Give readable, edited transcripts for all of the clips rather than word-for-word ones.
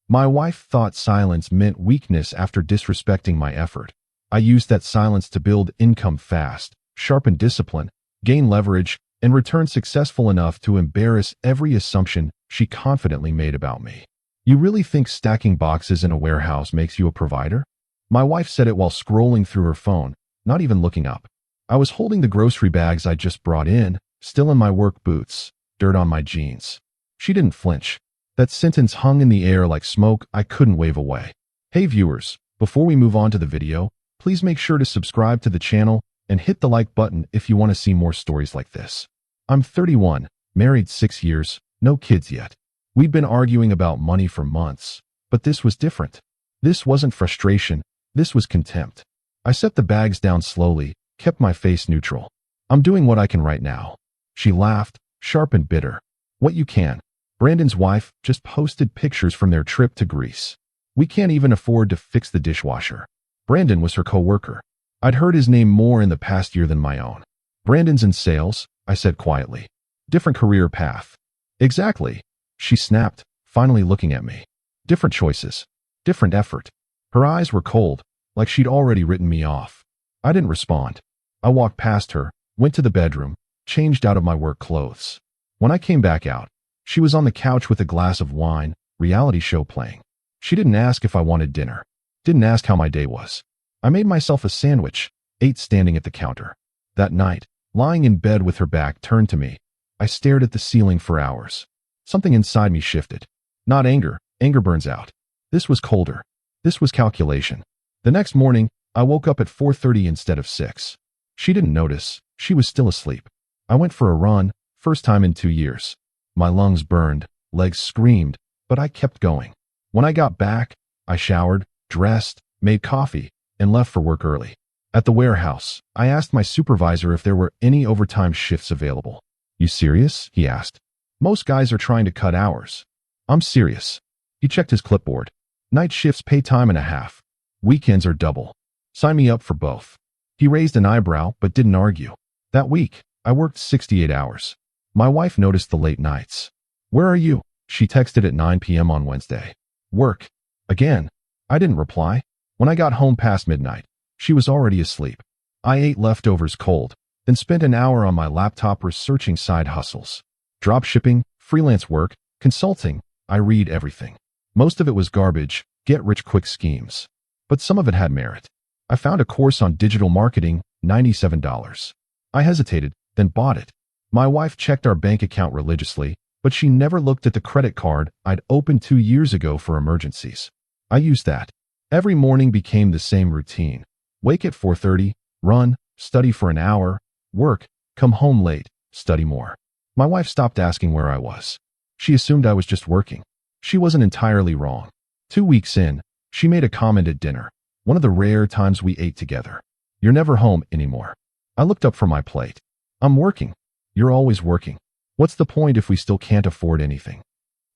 My wife thought silence meant weakness after disrespecting my effort. I used that silence to build income fast, sharpen discipline, gain leverage, and return successful enough to embarrass every assumption she confidently made about me. You really think stacking boxes in a warehouse makes you a provider? My wife said it while scrolling through her phone, not even looking up. I was holding the grocery bags I just brought in, still in my work boots, dirt on my jeans. She didn't flinch. That sentence hung in the air like smoke I couldn't wave away. Hey viewers, before we move on to the video, please make sure to subscribe to the channel and hit the like button if you want to see more stories like this. I'm 31, married 6 years, no kids yet. We'd been arguing about money for months, but this was different. This wasn't frustration, this was contempt. I set the bags down slowly, kept my face neutral. I'm doing what I can right now. She laughed, sharp and bitter. What you can. Brandon's wife just posted pictures from their trip to Greece. We can't even afford to fix the dishwasher. Brandon was her co-worker. I'd heard his name more in the past year than my own. Brandon's in sales, I said quietly. Different career path. Exactly. She snapped, finally looking at me. Different choices. Different effort. Her eyes were cold, like she'd already written me off. I didn't respond. I walked past her, went to the bedroom, changed out of my work clothes. When I came back out, she was on the couch with a glass of wine, reality show playing. She didn't ask if I wanted dinner. Didn't ask how my day was. I made myself a sandwich, ate standing at the counter. That night, lying in bed with her back turned to me, I stared at the ceiling for hours. Something inside me shifted. Not anger. Anger burns out. This was colder. This was calculation. The next morning, I woke up at 4:30 instead of 6. She didn't notice. She was still asleep. I went for a run, first time in 2 years. My lungs burned, legs screamed, but I kept going. When I got back, I showered, dressed, made coffee, and left for work early. At the warehouse, I asked my supervisor if there were any overtime shifts available. You serious? He asked. Most guys are trying to cut hours. I'm serious. He checked his clipboard. Night shifts pay time and a half. Weekends are double. Sign me up for both. He raised an eyebrow but didn't argue. That week, I worked 68 hours. My wife noticed the late nights. Where are you? She texted at 9 p.m. on Wednesday. Work. Again. I didn't reply. When I got home past midnight, she was already asleep. I ate leftovers cold, then spent an hour on my laptop researching side hustles. Drop shipping, freelance work, consulting. I read everything. Most of it was garbage, get-rich-quick schemes. But some of it had merit. I found a course on digital marketing, $97. I hesitated, then bought it. My wife checked our bank account religiously, but she never looked at the credit card I'd opened 2 years ago for emergencies. I used that. Every morning became the same routine. Wake at 4:30, run, study for an hour, work, come home late, study more. My wife stopped asking where I was. She assumed I was just working. She wasn't entirely wrong. 2 weeks in, she made a comment at dinner, one of the rare times we ate together. You're never home anymore. I looked up from my plate. I'm working. You're always working. What's the point if we still can't afford anything?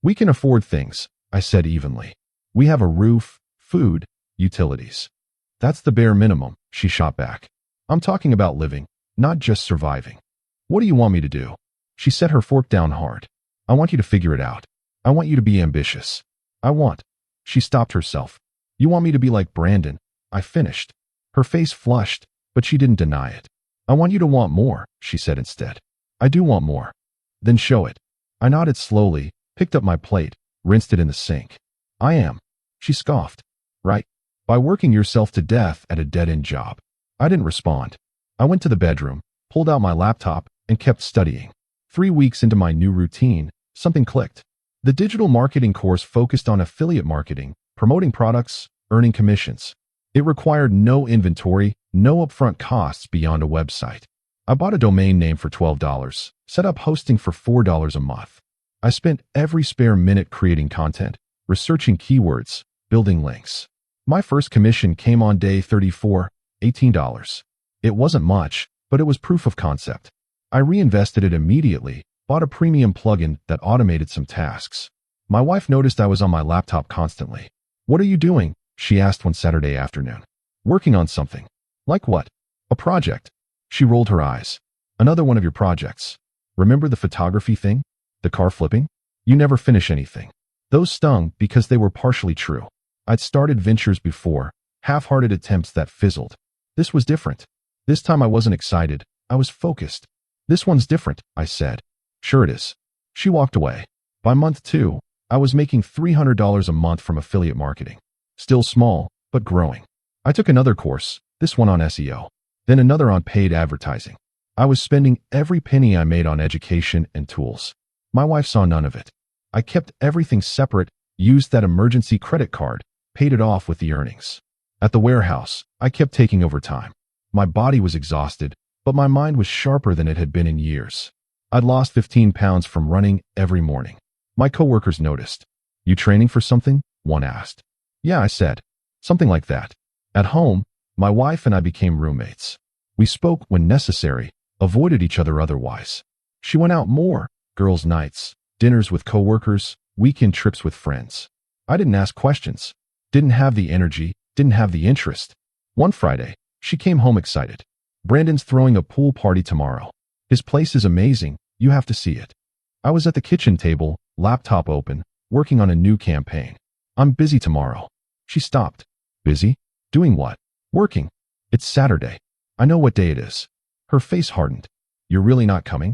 We can afford things, I said evenly. We have a roof, food, utilities. That's the bare minimum, she shot back. I'm talking about living, not just surviving. What do you want me to do? She set her fork down hard. I want you to figure it out. I want you to be ambitious. She stopped herself. You want me to be like Brandon? I finished. Her face flushed, but she didn't deny it. I want you to want more, she said instead. I do want more. Then show it. I nodded slowly, picked up my plate, rinsed it in the sink. I am. She scoffed. Right. By working yourself to death at a dead-end job. I didn't respond. I went to the bedroom, pulled out my laptop, and kept studying. 3 weeks into my new routine, something clicked. The digital marketing course focused on affiliate marketing, promoting products, earning commissions. It required no inventory, no upfront costs beyond a website. I bought a domain name for $12, set up hosting for $4 a month. I spent every spare minute creating content, researching keywords, building links. My first commission came on day 34, $18. It wasn't much, but it was proof of concept. I reinvested it immediately, bought a premium plugin that automated some tasks. My wife noticed I was on my laptop constantly. What are you doing? She asked one Saturday afternoon. Working on something. Like what? A project. She rolled her eyes. Another one of your projects. Remember the photography thing? The car flipping? You never finish anything. Those stung because they were partially true. I'd started ventures before, half-hearted attempts that fizzled. This was different. This time I wasn't excited, I was focused. This one's different, I said. Sure it is. She walked away. By month 2, I was making $300 a month from affiliate marketing. Still small, but growing. I took another course, this one on SEO, then another on paid advertising. I was spending every penny I made on education and tools. My wife saw none of it. I kept everything separate, used that emergency credit card, paid it off with the earnings. At the warehouse, I kept taking overtime. My body was exhausted, but my mind was sharper than it had been in years. I'd lost 15 pounds from running every morning. My coworkers noticed. You training for something? One asked. Yeah, I said. Something like that. At home, my wife and I became roommates. We spoke when necessary, avoided each other otherwise. She went out more, girls' nights, dinners with coworkers, weekend trips with friends. I didn't ask questions, didn't have the energy, didn't have the interest. One Friday, she came home excited. Brandon's throwing a pool party tomorrow. His place is amazing, you have to see it. I was at the kitchen table, laptop open, working on a new campaign. I'm busy tomorrow. She stopped. Busy? Doing what? Working. It's Saturday. I know what day it is. Her face hardened. You're really not coming?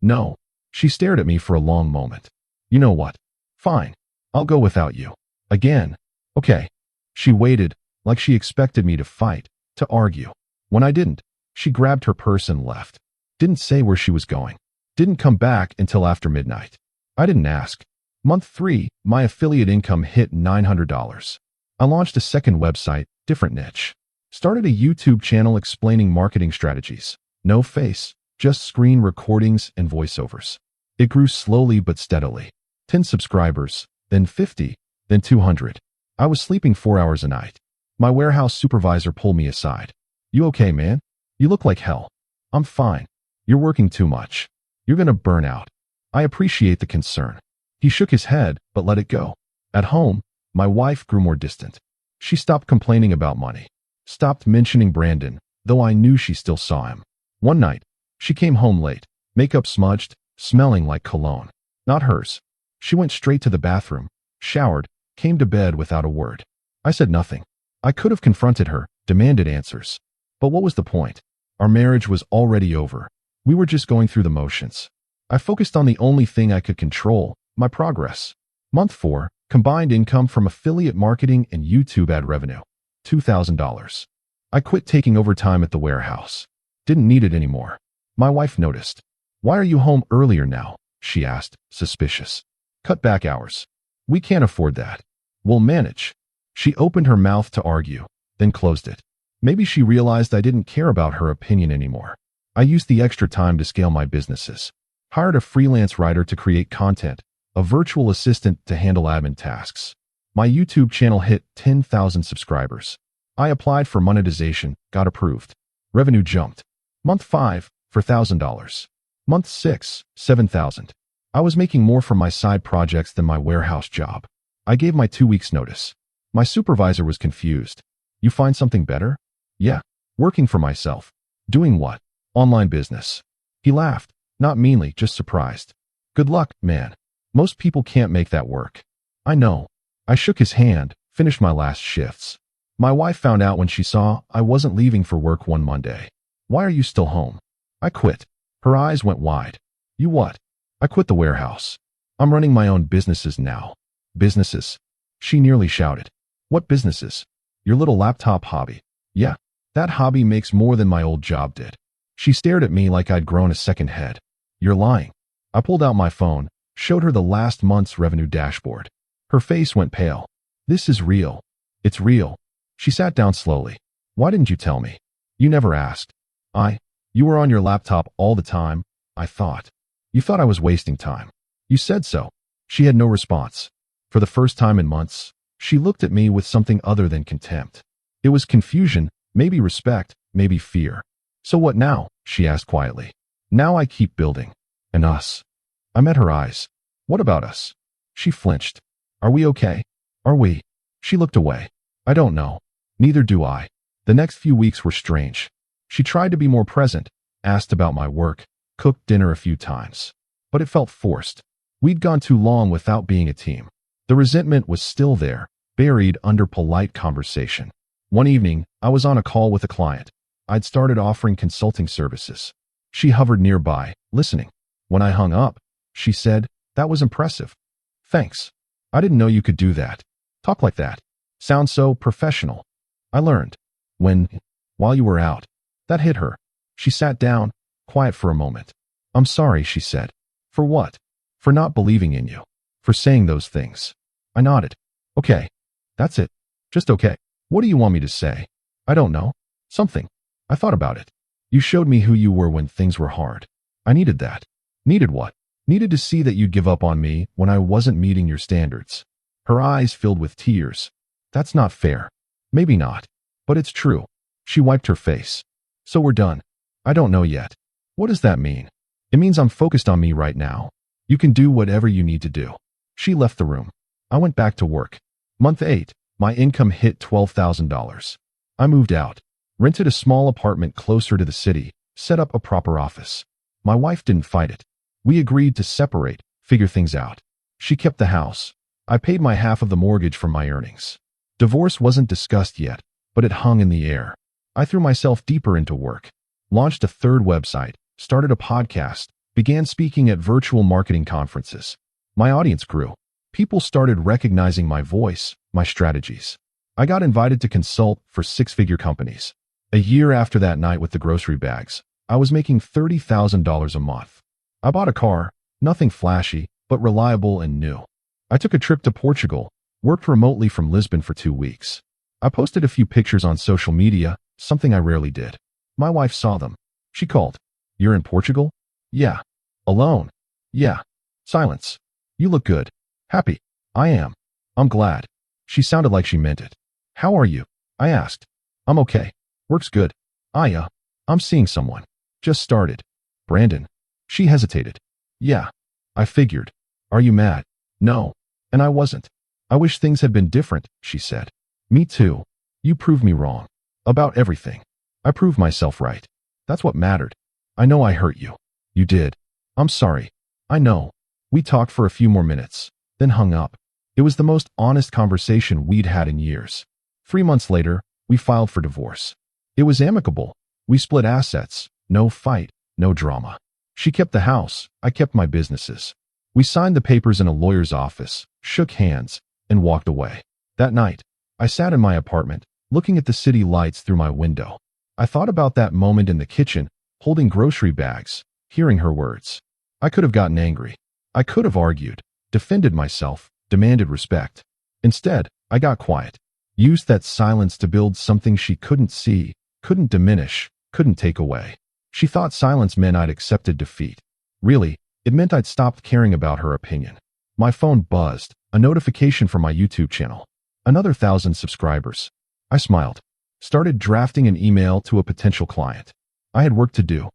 No. She stared at me for a long moment. You know what? Fine. I'll go without you. Again. Okay. She waited, like she expected me to fight, to argue. When I didn't, she grabbed her purse and left. Didn't say where she was going. Didn't come back until after midnight. I didn't ask. Month 3, my affiliate income hit $900. I launched a second website, different niche. Started a YouTube channel explaining marketing strategies. No face, just screen recordings and voiceovers. It grew slowly but steadily. 10 subscribers, then 50, then 200. I was sleeping 4 hours a night. My warehouse supervisor pulled me aside. You okay, man? You look like hell. I'm fine. You're working too much. You're gonna burn out. I appreciate the concern. He shook his head, but let it go. At home, my wife grew more distant. She stopped complaining about money. Stopped mentioning Brandon, though I knew she still saw him. One night, she came home late, makeup smudged, smelling like cologne. Not hers. She went straight to the bathroom, showered, came to bed without a word. I said nothing. I could have confronted her, demanded answers. But what was the point? Our marriage was already over. We were just going through the motions. I focused on the only thing I could control, my progress. Month 4, combined income from affiliate marketing and YouTube ad revenue. $2,000. I quit taking overtime at the warehouse. Didn't need it anymore. My wife noticed. Why are you home earlier now? She asked, suspicious. Cut back hours. We can't afford that. We'll manage. She opened her mouth to argue, then closed it. Maybe she realized I didn't care about her opinion anymore. I used the extra time to scale my businesses. Hired a freelance writer to create content, a virtual assistant to handle admin tasks. My YouTube channel hit 10,000 subscribers. I applied for monetization, got approved. Revenue jumped. Month 5, for $1,000. Month 6, $7,000. I was making more from my side projects than my warehouse job. I gave my 2 weeks notice. My supervisor was confused. You find something better? Yeah. Working for myself. Doing what? Online business. He laughed, not meanly, just surprised. Good luck, man. Most people can't make that work. I know. I shook his hand, finished my last shifts. My wife found out when she saw I wasn't leaving for work one Monday. Why are you still home? I quit. Her eyes went wide. You what? I quit the warehouse. I'm running my own businesses now. Businesses? She nearly shouted. What businesses? Your little laptop hobby. Yeah, that hobby makes more than my old job did. She stared at me like I'd grown a second head. You're lying. I pulled out my phone, showed her the last month's revenue dashboard. Her face went pale. This is real. It's real. She sat down slowly. Why didn't you tell me? You never asked. You were on your laptop all the time, I thought. You thought I was wasting time. You said so. She had no response. For the first time in months, she looked at me with something other than contempt. It was confusion, maybe respect, maybe fear. So what now? She asked quietly. Now I keep building. And us. I met her eyes. What about us? She flinched. Are we okay? Are we? She looked away. I don't know. Neither do I. The next few weeks were strange. She tried to be more present, asked about my work, cooked dinner a few times. But it felt forced. We'd gone too long without being a team. The resentment was still there, buried under polite conversation. One evening, I was on a call with a client. I'd started offering consulting services. She hovered nearby, listening. When I hung up, she said, "That was impressive. Thanks. I didn't know you could do that. Talk like that. Sounds so professional." I learned. While you were out. That hit her. She sat down, quiet for a moment. "I'm sorry," she said. "For what?" "For not believing in you. For saying those things." I nodded. "Okay. That's it. Just okay. What do you want me to say?" "I don't know. Something. I thought about it. You showed me who you were when things were hard. I needed that." "Needed what?" "Needed to see that you'd give up on me when I wasn't meeting your standards." Her eyes filled with tears. "That's not fair." "Maybe not. But it's true." She wiped her face. "So we're done." "I don't know yet." "What does that mean?" "It means I'm focused on me right now. You can do whatever you need to do." She left the room. I went back to work. Month 8, my income hit $12,000. I moved out, rented a small apartment closer to the city, set up a proper office. My wife didn't fight it. We agreed to separate, figure things out. She kept the house. I paid my half of the mortgage from my earnings. Divorce wasn't discussed yet, but it hung in the air. I threw myself deeper into work, launched a third website, started a podcast, began speaking at virtual marketing conferences. My audience grew. People started recognizing my voice, my strategies. I got invited to consult for six-figure companies. A year after that night with the grocery bags, I was making $30,000 a month. I bought a car, nothing flashy, but reliable and new. I took a trip to Portugal, worked remotely from Lisbon for 2 weeks. I posted a few pictures on social media, something I rarely did. My wife saw them. She called. "You're in Portugal?" "Yeah." "Alone?" "Yeah." Silence. "You look good." "Happy." "I am." "I'm glad." She sounded like she meant it. "How are you?" I asked. "I'm okay. Work's good." I'm seeing someone. Just started." "Brandon." She hesitated. "Yeah." I figured. "Are you mad?" "No." And I wasn't. "I wish things had been different," she said. "Me too. You proved me wrong. About everything. I proved myself right. That's what mattered. I know I hurt you." "You did." "I'm sorry." "I know." We talked for a few more minutes, then hung up. It was the most honest conversation we'd had in years. 3 months later, we filed for divorce. It was amicable. We split assets. No fight, no drama. She kept the house. I kept my businesses. We signed the papers in a lawyer's office, shook hands, and walked away. That night, I sat in my apartment, looking at the city lights through my window. I thought about that moment in the kitchen, holding grocery bags, hearing her words. I could have gotten angry. I could have argued, defended myself, demanded respect. Instead, I got quiet. Used that silence to build something she couldn't see, couldn't diminish, couldn't take away. She thought silence meant I'd accepted defeat. Really, it meant I'd stopped caring about her opinion. My phone buzzed, a notification from my YouTube channel. Another 1,000 subscribers. I smiled. Started drafting an email to a potential client. I had work to do,